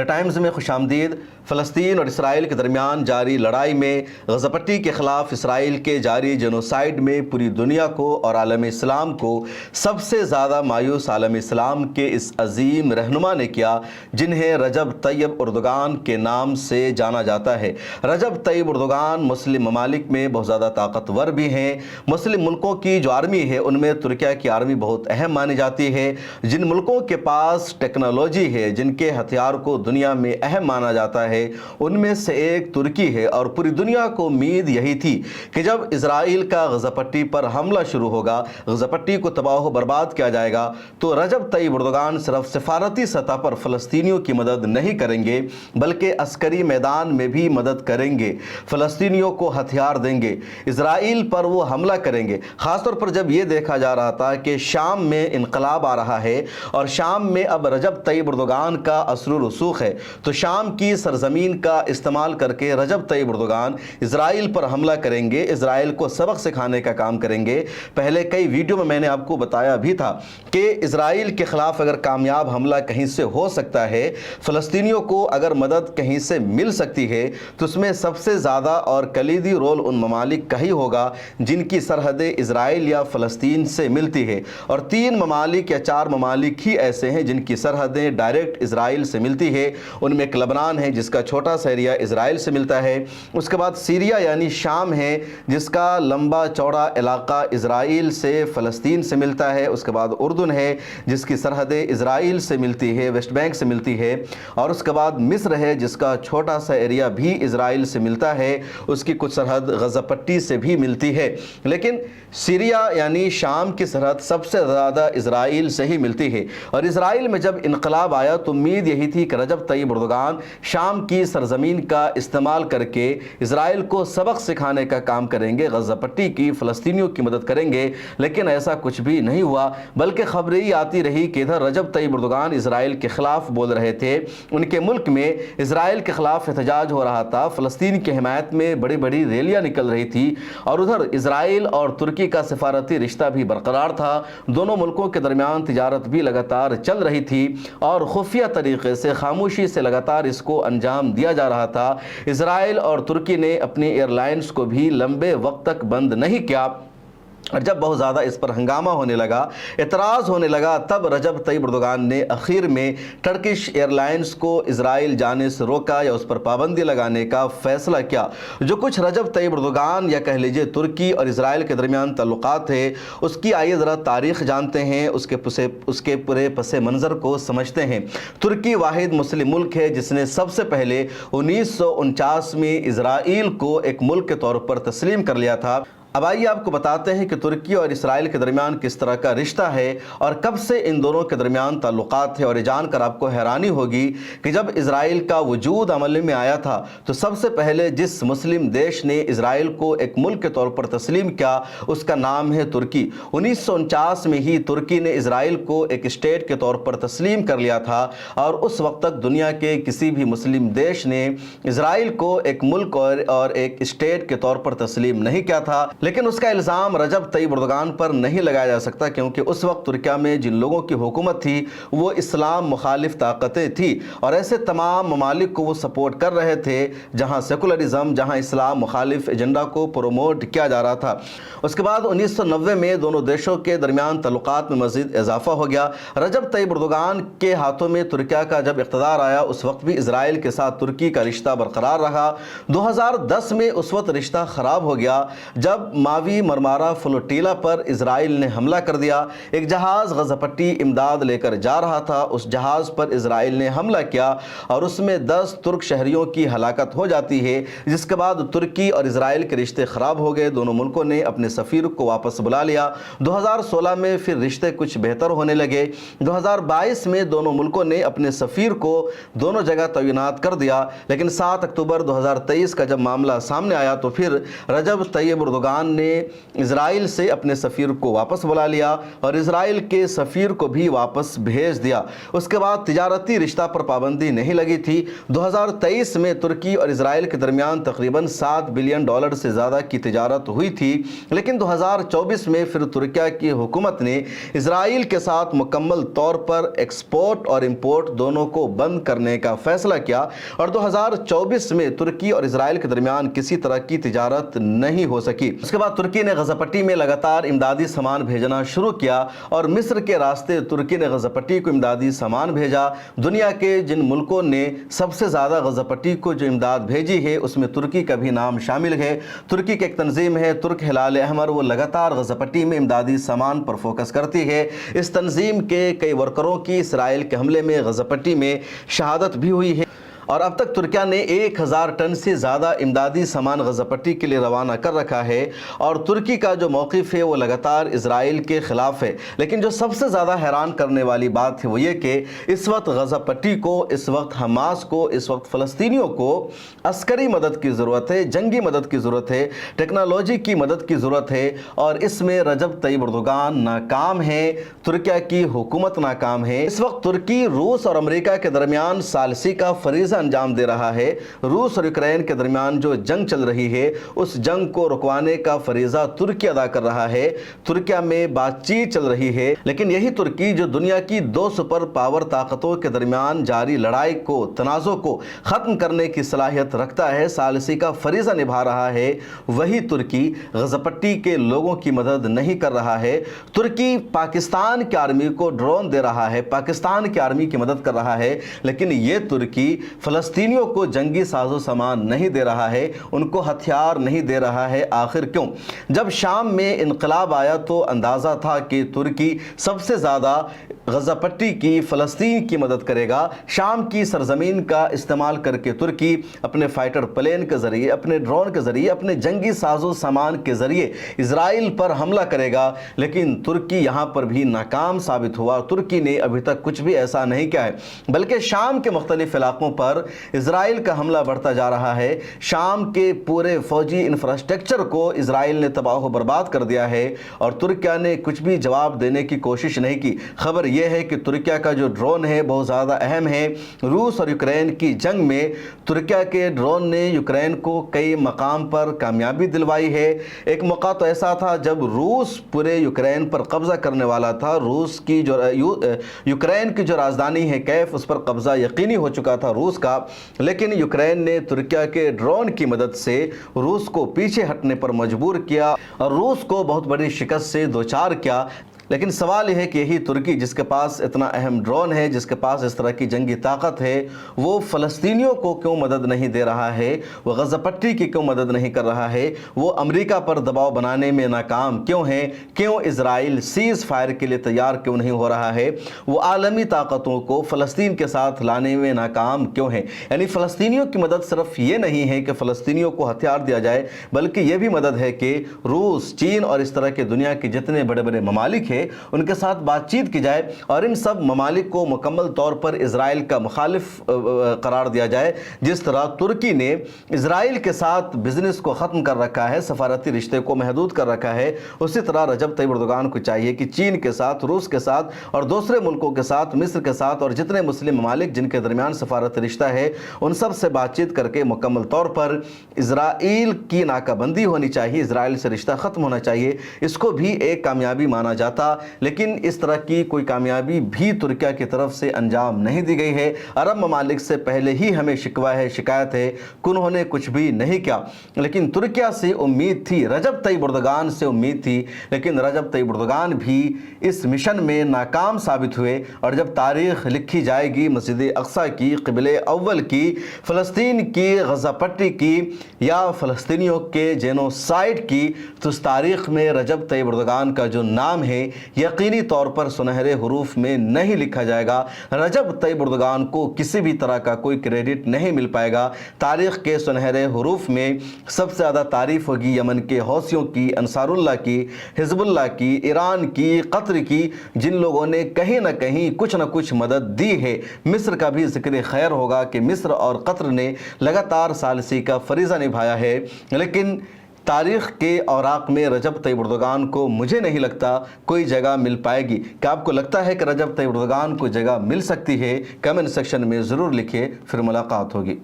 Times میں خوش آمدید۔ فلسطین اور اسرائیل کے درمیان جاری لڑائی میں غزہ پٹی کے خلاف اسرائیل کے جاری جنوسائیڈ میں پوری دنیا کو اور عالم اسلام کو سب سے زیادہ مایوس عالم اسلام کے اس عظیم رہنما نے کیا جنہیں رجب طیب اردوغان کے نام سے جانا جاتا ہے۔ رجب طیب اردوغان مسلم ممالک میں بہت زیادہ طاقتور بھی ہیں۔ مسلم ملکوں کی جو آرمی ہے ان میں ترکیہ کی آرمی بہت اہم مانی جاتی ہے۔ جن ملکوں کے پاس ٹیکنالوجی ہے، جن کے ہتھیار کو دنیا میں اہم مانا جاتا ہے، ان میں سے ایک ترکی ہے، اور پوری دنیا کو امید یہی تھی کہ جب اسرائیل کا غزہ پٹی پر حملہ شروع ہوگا، غزہ پٹی کو تباہ و برباد کیا جائے گا، تو رجب طیب اردوغان صرف سفارتی سطح پر فلسطینیوں کی مدد نہیں کریں گے بلکہ عسکری میدان میں بھی مدد کریں گے، فلسطینیوں کو ہتھیار دیں گے، اسرائیل پر وہ حملہ کریں گے۔ خاص طور پر جب یہ دیکھا جا رہا تھا کہ شام میں انقلاب آ رہا ہے اور شام میں اب رجب طیب اردوغان کا اثر و رسوخ ہے، تو شام کی سرزمین کا استعمال کر کے رجب طیب اردوغان اسرائیل پر حملہ کریں گے، اسرائیل کو سبق سکھانے کا کام کریں گے۔ پہلے کئی ویڈیو میں نے آپ کو بتایا بھی تھا کہ اسرائیل کے خلاف اگر کامیاب حملہ کہیں سے ہو سکتا ہے، فلسطینیوں کو اگر مدد کہیں سے مل سکتی ہے، تو اس میں سب سے زیادہ اور کلیدی رول ان ممالک کا ہی ہوگا جن کی سرحدیں اسرائیل یا فلسطین سے ملتی ہے، اور 3 ممالک یا 4 ممالک ہی ایسے ہیں جن کی سرحدیں ڈائریکٹ اسرائیل سے ملتی ہے۔ ان میں ایک لبنان ہے جس کا چھوٹا سا ایریا اسرائیل سے ملتا ہے، اس کے بعد سیریا یعنی شام ہے جس کا لمبا چوڑا علاقہ اسرائیل سے فلسطین سے ملتا ہے، اس کے بعد اردن ہے جس کی سرحدیں اسرائیل سے ملتی ہے، ویسٹ بینک سے ملتی ہے، اور اس کے بعد مصر ہے جس کا چھوٹا سا ایریا بھی اسرائیل سے ملتا ہے، اس کی کچھ سرحد غزہ پٹی سے بھی ملتی ہے، لیکن سیریا یعنی شام کی سرحد سب سے زیادہ اسرائیل سے ہی ملتی ہے۔ اور اسرائیل میں جب انقلاب آیا تو امید یہی تھی کہ رجب طیب اردوغان شام کی سرزمین کا استعمال کر کے اسرائیل کو سبق سکھانے کا کام کریں گے، غزہ پٹی کی فلسطینیوں کی مدد کریں گے، لیکن ایسا کچھ بھی نہیں ہوا، بلکہ خبریں یہ آتی رہی کہ ادھر رجب طیب اردوغان اسرائیل کے خلاف بول رہے تھے، ان کے ملک میں اسرائیل کے خلاف احتجاج ہو رہا تھا، فلسطین کی حمایت میں بڑی بڑی ریلیاں نکل رہی تھی، اور ادھر اسرائیل اور ترکی کا سفارتی رشتہ بھی برقرار تھا، دونوں ملکوں کے درمیان تجارت بھی لگاتار چل رہی تھی، اور خفیہ طریقے سے خاموشی سے لگاتار اس کو انجام دیا جا رہا تھا۔ اسرائیل اور ترکی نے اپنی ایئر لائنز کو بھی لمبے وقت تک بند نہیں کیا، اور جب بہت زیادہ اس پر ہنگامہ ہونے لگا، اعتراض ہونے لگا، تب رجب طیب اردوغان نے اخیر میں ٹرکش ایئر لائنز کو اسرائیل جانے سے روکا یا اس پر پابندی لگانے کا فیصلہ کیا۔ جو کچھ رجب طیب اردوغان یا کہہ لیجئے ترکی اور اسرائیل کے درمیان تعلقات ہے، اس کی آئیے ذرا تاریخ جانتے ہیں، اس کے پورے پس منظر کو سمجھتے ہیں۔ ترکی واحد مسلم ملک ہے جس نے سب سے پہلے 1949 میں اسرائیل کو ایک ملک کے طور پر تسلیم کر لیا تھا۔ اب آئیے آپ کو بتاتے ہیں کہ ترکی اور اسرائیل کے درمیان کس طرح کا رشتہ ہے اور کب سے ان دونوں کے درمیان تعلقات ہیں، اور یہ جان کر آپ کو حیرانی ہوگی کہ جب اسرائیل کا وجود عمل میں آیا تھا تو سب سے پہلے جس مسلم دیش نے اسرائیل کو ایک ملک کے طور پر تسلیم کیا اس کا نام ہے ترکی۔ 1949 میں ہی ترکی نے اسرائیل کو ایک اسٹیٹ کے طور پر تسلیم کر لیا تھا، اور اس وقت تک دنیا کے کسی بھی مسلم دیش نے اسرائیل کو ایک ملک اور ایک اسٹیٹ کے طور پر تسلیم نہیں کیا تھا، لیکن اس کا الزام رجب طیب اردوغان پر نہیں لگایا جا سکتا، کیونکہ اس وقت ترکیہ میں جن لوگوں کی حکومت تھی وہ اسلام مخالف طاقتیں تھی، اور ایسے تمام ممالک کو وہ سپورٹ کر رہے تھے جہاں سیکولرزم، جہاں اسلام مخالف ایجنڈا کو پروموٹ کیا جا رہا تھا۔ اس کے بعد 1990 میں دونوں دیشوں کے درمیان تعلقات میں مزید اضافہ ہو گیا۔ رجب طیب اردوغان کے ہاتھوں میں ترکیہ کا جب اقتدار آیا اس وقت بھی اسرائیل کے ساتھ ترکی کا رشتہ برقرار رہا۔ 2010 میں اس وقت رشتہ خراب ہو گیا جب ماوی مرمارا فلوٹیلا پر اسرائیل نے حملہ کر دیا۔ ایک جہاز غزہ پٹی امداد لے کر جا رہا تھا، اس جہاز پر اسرائیل نے حملہ کیا اور اس میں 10 ترک شہریوں کی ہلاکت ہو جاتی ہے، جس کے بعد ترکی اور اسرائیل کے رشتے خراب ہو گئے، دونوں ملکوں نے اپنے سفیر کو واپس بلا لیا۔ 2016 میں پھر رشتے کچھ بہتر ہونے لگے۔ 2022 میں دونوں ملکوں نے اپنے سفیر کو دونوں جگہ تعینات کر دیا، لیکن 7 اکتوبر 2023 کا جب معاملہ سامنے آیا تو پھر رجب طیب اردوغان ایران نے اسرائیل سے اپنے سفیر کو واپس بلا لیا اور اسرائیل کے سفیر کو بھی واپس بھیج دیا۔ اس کے بعد تجارتی رشتہ پر پابندی نہیں لگی تھی۔ 2023 میں ترکی اور اسرائیل کے درمیان تقریباً $7 بلین سے زیادہ کی تجارت ہوئی تھی، لیکن 2024 میں پھر ترکیہ کی حکومت نے اسرائیل کے ساتھ مکمل طور پر ایکسپورٹ اور امپورٹ دونوں کو بند کرنے کا فیصلہ کیا اور 2024 میں ترکی اور اسرائیل کے درمیان کسی طرح کی تجارت نہیں ہو سکی۔ اس کے بعد ترکی نے غزہ پٹی میں لگاتار امدادی سامان بھیجنا شروع کیا اور مصر کے راستے ترکی نے غزہ پٹی کو امدادی سامان بھیجا۔ دنیا کے جن ملکوں نے سب سے زیادہ غزہ پٹی کو جو امداد بھیجی ہے اس میں ترکی کا بھی نام شامل ہے۔ ترکی کی ایک تنظیم ہے ترک ہلال احمر، وہ لگاتار غزہ پٹی میں امدادی سامان پر فوکس کرتی ہے۔ اس تنظیم کے کئی ورکروں کی اسرائیل کے حملے میں غزہ پٹی میں شہادت بھی ہوئی ہے اور اب تک ترکیہ نے 1000 ٹن سے زیادہ امدادی سامان غزہ پٹی کے لیے روانہ کر رکھا ہے اور ترکی کا جو موقف ہے وہ لگاتار اسرائیل کے خلاف ہے۔ لیکن جو سب سے زیادہ حیران کرنے والی بات ہے وہ یہ کہ اس وقت غزہ پٹی کو، اس وقت حماس کو، اس وقت فلسطینیوں کو عسکری مدد کی ضرورت ہے، جنگی مدد کی ضرورت ہے، ٹیکنالوجی کی مدد کی ضرورت ہے اور اس میں رجب طیب اردوغان ناکام ہے، ترکیہ کی حکومت ناکام ہے۔ اس وقت ترکی روس اور امریکہ کے درمیان ثالثی کا فریضہ انجام دے رہا ہے۔ روس اور یوکرین کے درمیان جو جنگ چل رہی ہے اس جنگ کو رکوانے کا فریضہ ترکی ادا کر رہا ہے۔ ترکیہ میں بات چیت چل رہی ہے، لیکن یہی ترکی جو دنیا کی 2 سپر پاور طاقتوں کے درمیان جاری لڑائی کو، تنازع کو ختم کرنے کی صلاحیت رکھتا ہے، ثالثی کا فریضہ نبھا رہا ہے، وہی ترکی غزہ پٹی کے لوگوں کی مدد نہیں کر رہا ہے۔ ترکی پاکستان کی آرمی کو ڈرون دے رہا ہے، پاکستان کی آرمی کی مدد کر رہا ہے، لیکن یہ ترکی فلسطینیوں کو جنگی ساز و سامان نہیں دے رہا ہے، ان کو ہتھیار نہیں دے رہا ہے۔ آخر کیوں؟ جب شام میں انقلاب آیا تو اندازہ تھا کہ ترکی سب سے زیادہ غزہ پٹی کی، فلسطین کی مدد کرے گا۔ شام کی سرزمین کا استعمال کر کے ترکی اپنے فائٹر پلین کے ذریعے، اپنے ڈرون کے ذریعے، اپنے جنگی ساز و سامان کے ذریعے اسرائیل پر حملہ کرے گا، لیکن ترکی یہاں پر بھی ناکام ثابت ہوا۔ ترکی نے ابھی تک کچھ بھی ایسا نہیں کیا ہے، بلکہ شام کے مختلف علاقوں پر اسرائیل کا حملہ بڑھتا جا رہا ہے۔ شام کے پورے فوجی انفراسٹرکچر کو اسرائیل نے تباہ و برباد کر دیا ہے اور ترکیہ نے کچھ بھی جواب دینے کی کوشش نہیں کی۔ خبر یہ ہے کہ ترکیہ کا جو ڈرون ہے بہت زیادہ اہم ہے۔ روس اور یوکرین کی جنگ میں ترکیہ کے ڈرون نے یوکرین کو کئی مقام پر کامیابی دلوائی ہے۔ ایک موقع تو ایسا تھا جب روس پورے یوکرین پر قبضہ کرنے والا تھا، روس کی جو یوکرین کی جو راجدھانی ہے کیف، اس پر قبضہ یقینی ہو چکا تھا روس کا، لیکن یوکرین نے ترکیہ کے ڈرون کی مدد سے روس کو پیچھے ہٹنے پر مجبور کیا اور روس کو بہت بڑی شکست سے دوچار کیا۔ لیکن سوال یہ ہے کہ یہی ترکی جس کے پاس اتنا اہم ڈرون ہے، جس کے پاس اس طرح کی جنگی طاقت ہے، وہ فلسطینیوں کو کیوں مدد نہیں دے رہا ہے؟ وہ غزہ پٹی کی کیوں مدد نہیں کر رہا ہے؟ وہ امریکہ پر دباؤ بنانے میں ناکام کیوں ہے؟ کیوں اسرائیل سیز فائر کے لیے تیار کیوں نہیں ہو رہا ہے؟ وہ عالمی طاقتوں کو فلسطین کے ساتھ لانے میں ناکام کیوں ہے؟ یعنی فلسطینیوں کی مدد صرف یہ نہیں ہے کہ فلسطینیوں کو ہتھیار دیا جائے، بلکہ یہ بھی مدد ہے کہ روس، چین اور اس طرح کے دنیا کے جتنے بڑے بڑے ممالک ان کے ساتھ بات چیت کی جائے اور ان سب ممالک کو مکمل طور پر اسرائیل کا مخالف قرار دیا جائے۔ جس طرح ترکی نے اسرائیل کے ساتھ بزنس کو ختم کر رکھا ہے، سفارتی رشتے کو محدود کر رکھا ہے، اسی طرح رجب طیب اردوغان کو چاہیے کہ چین کے ساتھ، روس کے ساتھ اور دوسرے ملکوں کے ساتھ، مصر کے ساتھ اور جتنے مسلم ممالک جن کے درمیان سفارتی رشتہ ہے ان سب سے بات چیت کر کے مکمل طور پر اسرائیل کی ناکہ بندی ہونی چاہیے، اسرائیل سے رشتہ ختم ہونا چاہیے۔ اس کو بھی ایک کامیابی مانا جاتا، لیکن اس طرح کی کوئی کامیابی بھی ترکیہ کی طرف سے انجام نہیں دی گئی ہے۔ عرب ممالک سے پہلے ہی ہمیں شکوہ ہے، شکایت ہے کہ انہوں نے کچھ بھی نہیں کیا، لیکن ترکیہ سے امید تھی، رجب طیب اردوغان سے امید تھی، لیکن رجب طیب اردوغان بھی اس مشن میں ناکام ثابت ہوئے۔ اور جب تاریخ لکھی جائے گی مسجد اقصی کی، قبلہ اول کی، فلسطین کی، غزہ پٹی کی یا فلسطینیوں کے جینوسائیڈ کی، تو اس تاریخ میں رجب طیب اردوغان کا جو نام ہے یقینی طور پر سنہرے حروف میں نہیں لکھا جائے گا۔ رجب طیب اردوغان کو کسی بھی طرح کا کوئی کریڈٹ نہیں مل پائے گا۔ تاریخ کے سنہرے حروف میں سب سے زیادہ تعریف ہوگی یمن کے حوثیوں کی، انصار اللہ کی، حزب اللہ کی، ایران کی، قطر کی، جن لوگوں نے کہیں نہ کہیں کچھ نہ کچھ مدد دی ہے۔ مصر کا بھی ذکر خیر ہوگا کہ مصر اور قطر نے لگاتار ثالثی کا فریضہ نبھایا ہے، لیکن تاریخ کے اوراق میں رجب طیب اردگان کو مجھے نہیں لگتا کوئی جگہ مل پائے گی۔ کیا آپ کو لگتا ہے کہ رجب طیب اردگان کو جگہ مل سکتی ہے؟ کمنٹ سیکشن میں ضرور لکھیں، پھر ملاقات ہوگی۔